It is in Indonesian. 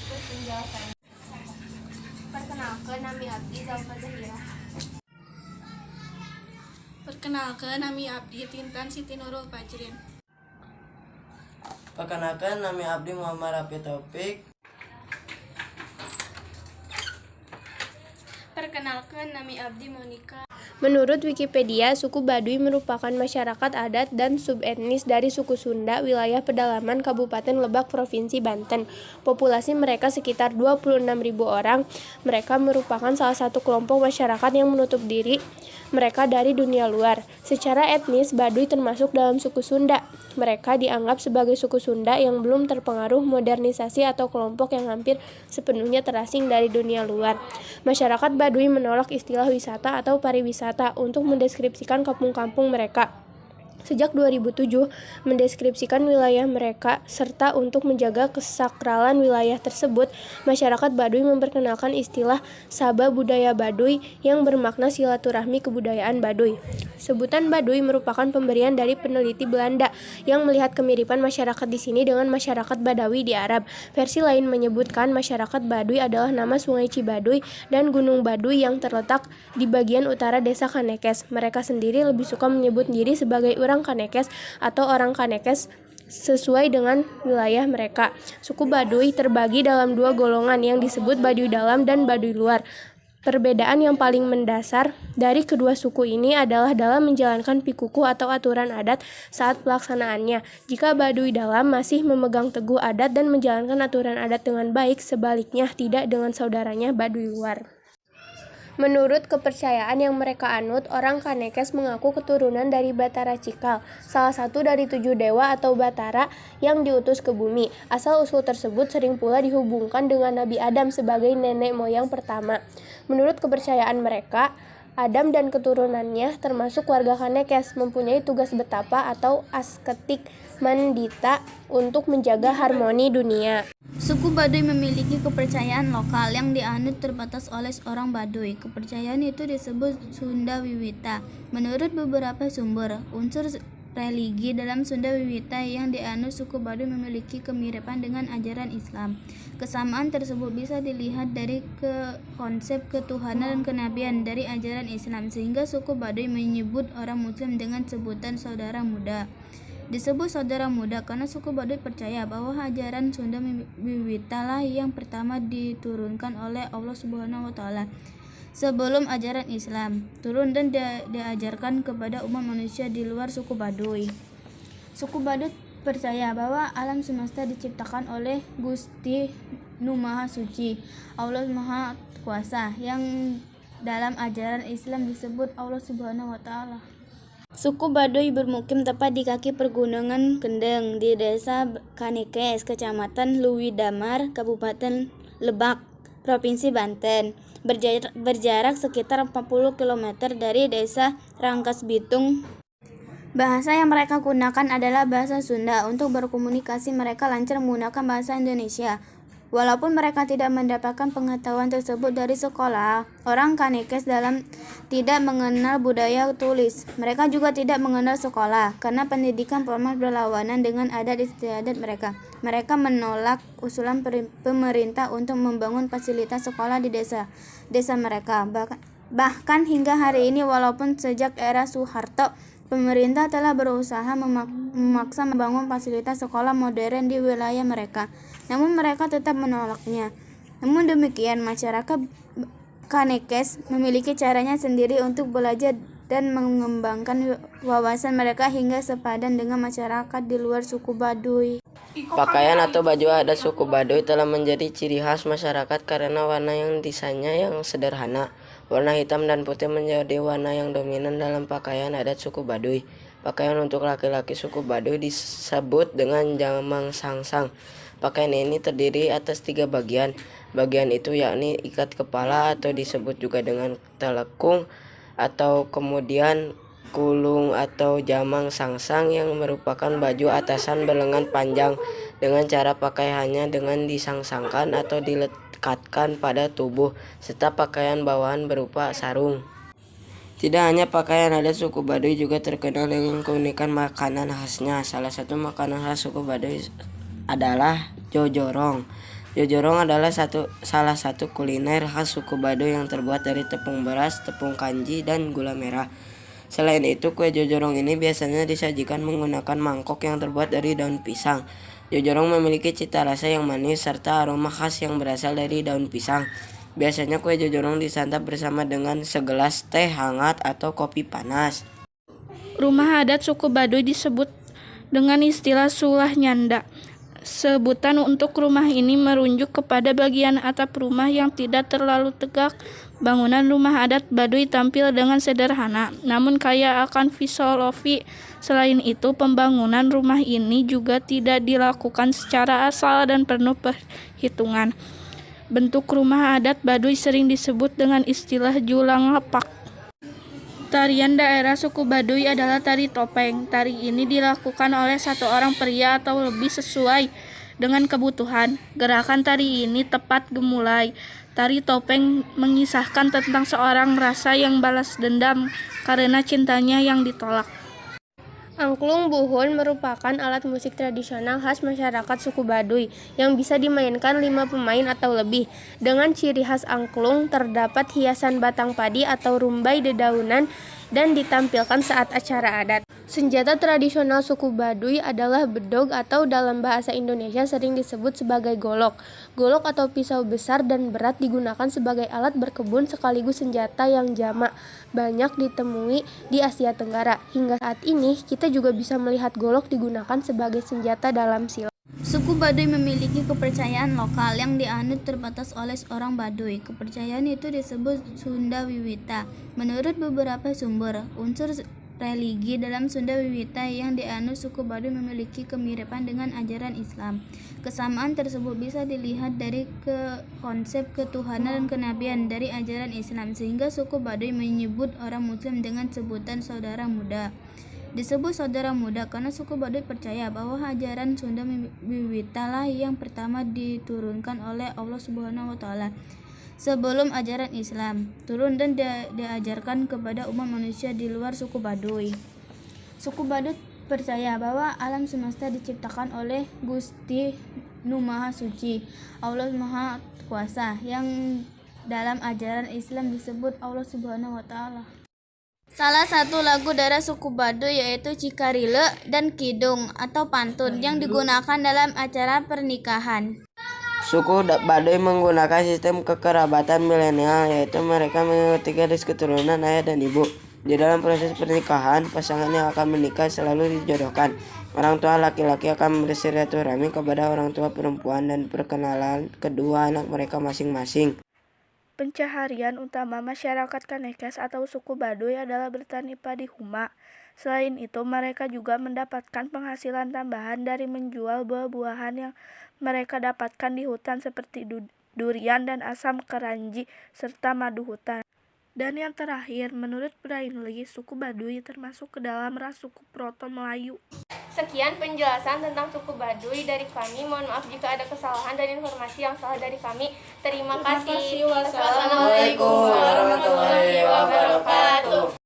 Penjelasan. Perkenalkan, nami abdi Zalfa Zahira. Perkenalkan, nami abdi Tintan Siti Nurul Fajrin. Perkenalkan, nami abdi Muhammad Rafi Taufik. Perkenalkan, nami abdi Monika. Menurut Wikipedia, suku Baduy merupakan masyarakat adat dan subetnis dari suku Sunda, wilayah pedalaman Kabupaten Lebak, Provinsi Banten. Populasi mereka sekitar 26.000 orang. Mereka merupakan salah satu kelompok masyarakat yang menutup diri mereka dari dunia luar. Secara etnis, Baduy termasuk dalam suku Sunda. Mereka dianggap sebagai suku Sunda yang belum terpengaruh modernisasi atau kelompok yang hampir sepenuhnya terasing dari dunia luar. Masyarakat Baduy menolak istilah wisata atau pariwisata untuk mendeskripsikan kampung-kampung mereka. Sejak 2007, mendeskripsikan wilayah mereka, serta untuk menjaga kesakralan wilayah tersebut, masyarakat Baduy memperkenalkan istilah Saba Budaya Baduy yang bermakna silaturahmi kebudayaan Baduy. Sebutan Baduy merupakan pemberian dari peneliti Belanda yang melihat kemiripan masyarakat di sini dengan masyarakat Badawi di Arab. Versi lain menyebutkan masyarakat Baduy adalah nama Sungai Cibaduy dan Gunung Baduy yang terletak di bagian utara desa Kanekes. Mereka sendiri lebih suka menyebut diri sebagai orang Kanekes atau orang Kanekes sesuai dengan wilayah mereka. Suku Baduy terbagi dalam dua golongan yang disebut Baduy Dalam dan Baduy Luar. Perbedaan yang paling mendasar dari kedua suku ini adalah dalam menjalankan pikuku atau aturan adat saat pelaksanaannya. Jika Baduy Dalam masih memegang teguh adat dan menjalankan aturan adat dengan baik, sebaliknya tidak dengan saudaranya Baduy Luar. Menurut kepercayaan yang mereka anut, orang Kanekes mengaku keturunan dari Batara Cikal, salah satu dari 7 dewa atau Batara yang diutus ke bumi. Asal-usul tersebut sering pula dihubungkan dengan Nabi Adam sebagai nenek moyang pertama. Menurut kepercayaan mereka, Adam dan keturunannya termasuk warga Kanekes mempunyai tugas betapa atau asketik mandita untuk menjaga harmoni dunia. Suku Baduy memiliki kepercayaan lokal yang dianut terbatas oleh orang Baduy. Kepercayaan itu disebut Sunda Wiwita. Menurut beberapa sumber, unsur religi dalam Sunda Wiwita yang dianut suku Baduy memiliki kemiripan dengan ajaran Islam. Kesamaan tersebut bisa dilihat dari konsep ketuhanan dan kenabian dari ajaran Islam, sehingga suku Baduy menyebut orang Muslim dengan sebutan saudara muda. Disebut saudara muda karena suku Baduy percaya bahwa ajaran Sunda Wiwita lah yang pertama diturunkan oleh Allah Subhanahu wa taala sebelum ajaran Islam turun dan diajarkan kepada umat manusia di luar suku Baduy. Suku Baduy percaya bahwa alam semesta diciptakan oleh Gusti Nu Maha Suci, Allah Maha Kuasa, yang dalam ajaran Islam disebut Allah Subhanahu wa taala. Suku Baduy bermukim tepat di kaki pergunungan Kendeng di desa Kanekes, kecamatan Luwidamar, Kabupaten Lebak, Provinsi Banten. Berjarak sekitar 40 km dari desa Rangkas Bitung. Bahasa yang mereka gunakan adalah bahasa Sunda. Untuk berkomunikasi mereka lancar menggunakan bahasa Indonesia. Walaupun mereka tidak mendapatkan pengetahuan tersebut dari sekolah, orang Kanekes tidak mengenal budaya tulis. Mereka juga tidak mengenal sekolah, karena pendidikan formal berlawanan dengan adat istiadat mereka. Mereka menolak usulan pemerintah untuk membangun fasilitas sekolah di desa mereka. Bahkan hingga hari ini, walaupun sejak era Soeharto, pemerintah telah berusaha memaksa membangun fasilitas sekolah modern di wilayah mereka, namun mereka tetap menolaknya. Namun demikian, masyarakat Kanekes memiliki caranya sendiri untuk belajar dan mengembangkan wawasan mereka hingga sepadan dengan masyarakat di luar suku Baduy. Pakaian atau baju adat suku Baduy telah menjadi ciri khas masyarakat karena warna yang desainnya yang sederhana. Warna hitam dan putih menjadi warna yang dominan dalam pakaian adat suku Baduy. Pakaian untuk laki-laki suku Baduy disebut dengan jamang sangsang. Pakaian ini terdiri atas 3 bagian. Bagian itu yakni ikat kepala atau disebut juga dengan telekung, atau kemudian kulung atau jamang sangsang yang merupakan baju atasan berlengan panjang dengan cara pakaiannya dengan disangsangkan atau dilekatkan pada tubuh, serta pakaian bawahan berupa sarung. Tidak hanya pakaian adat suku Baduy juga terkenal dengan keunikan makanan khasnya. Salah satu makanan khas suku Baduy adalah jojorong. Jojorong adalah salah satu kuliner khas suku Baduy yang terbuat dari tepung beras, tepung kanji, dan gula merah. Selain itu, kue jojorong ini biasanya disajikan menggunakan mangkok yang terbuat dari daun pisang. Jojorong memiliki cita rasa yang manis serta aroma khas yang berasal dari daun pisang. Biasanya kue jojorong disantap bersama dengan segelas teh hangat atau kopi panas. Rumah adat suku Baduy disebut dengan istilah sulah nyanda. Sebutan untuk rumah ini merujuk kepada bagian atap rumah yang tidak terlalu tegak. Bangunan rumah adat Baduy tampil dengan sederhana, namun kaya akan filosofi. Selain itu, pembangunan rumah ini juga tidak dilakukan secara asal dan penuh perhitungan. Bentuk rumah adat Baduy sering disebut dengan istilah julang lepak. Tarian daerah suku Baduy adalah tari topeng. Tari ini dilakukan oleh satu orang pria atau lebih sesuai dengan kebutuhan. Gerakan tari ini tepat gemulai. Tari topeng mengisahkan tentang seorang rasa yang balas dendam karena cintanya yang ditolak. Angklung buhun merupakan alat musik tradisional khas masyarakat suku Baduy yang bisa dimainkan 5 pemain atau lebih. Dengan ciri khas angklung terdapat hiasan batang padi atau rumbai dedaunan dan ditampilkan saat acara adat. Senjata tradisional suku Baduy adalah bedog atau dalam bahasa Indonesia sering disebut sebagai golok. Golok atau pisau besar dan berat digunakan sebagai alat berkebun sekaligus senjata yang jamak banyak ditemui di Asia Tenggara. Hingga saat ini kita juga bisa melihat golok digunakan sebagai senjata dalam silat. Suku Baduy memiliki kepercayaan lokal yang dianut terbatas oleh orang Baduy. Kepercayaan itu disebut Sunda Wiwita. Menurut beberapa sumber, unsur religi dalam Sunda Wiwita yang dianut suku Baduy memiliki kemiripan dengan ajaran Islam. Kesamaan tersebut bisa dilihat dari konsep ketuhanan dan kenabian dari ajaran Islam, sehingga suku Baduy menyebut orang Muslim dengan sebutan saudara muda. Disebut saudara muda karena suku Baduy percaya bahwa ajaran Sunda Wiwita lah yang pertama diturunkan oleh Allah Subhanahu wa taala sebelum ajaran Islam turun dan diajarkan kepada umat manusia di luar suku Baduy. Suku Baduy percaya bahwa alam semesta diciptakan oleh Gusti Nu Maha Suci, Allah Maha Kuasa, yang dalam ajaran Islam disebut Allah Subhanahu wa taala. Salah satu lagu daerah suku Baduy yaitu Cikarile dan Kidung atau pantun yang digunakan dalam acara pernikahan. Suku Baduy menggunakan sistem kekerabatan milenial, yaitu mereka mengikuti garis keturunan ayah dan ibu. Di dalam proses pernikahan, pasangan yang akan menikah selalu dijodohkan. Orang tua laki-laki akan bersilaturahmi kepada orang tua perempuan dan perkenalan kedua anak mereka masing-masing. Pencaharian utama masyarakat Kanekes atau suku Baduy adalah bertani padi huma. Selain itu, mereka juga mendapatkan penghasilan tambahan dari menjual buah-buahan yang mereka dapatkan di hutan seperti durian dan asam keranji serta madu hutan. Dan yang terakhir, menurut Brainly, suku Baduy termasuk ke dalam ras suku Proto-Melayu. Sekian penjelasan tentang suku Baduy dari kami. Mohon maaf jika ada kesalahan dan informasi yang salah dari kami. Terima kasih. Wassalamualaikum warahmatullahi wabarakatuh.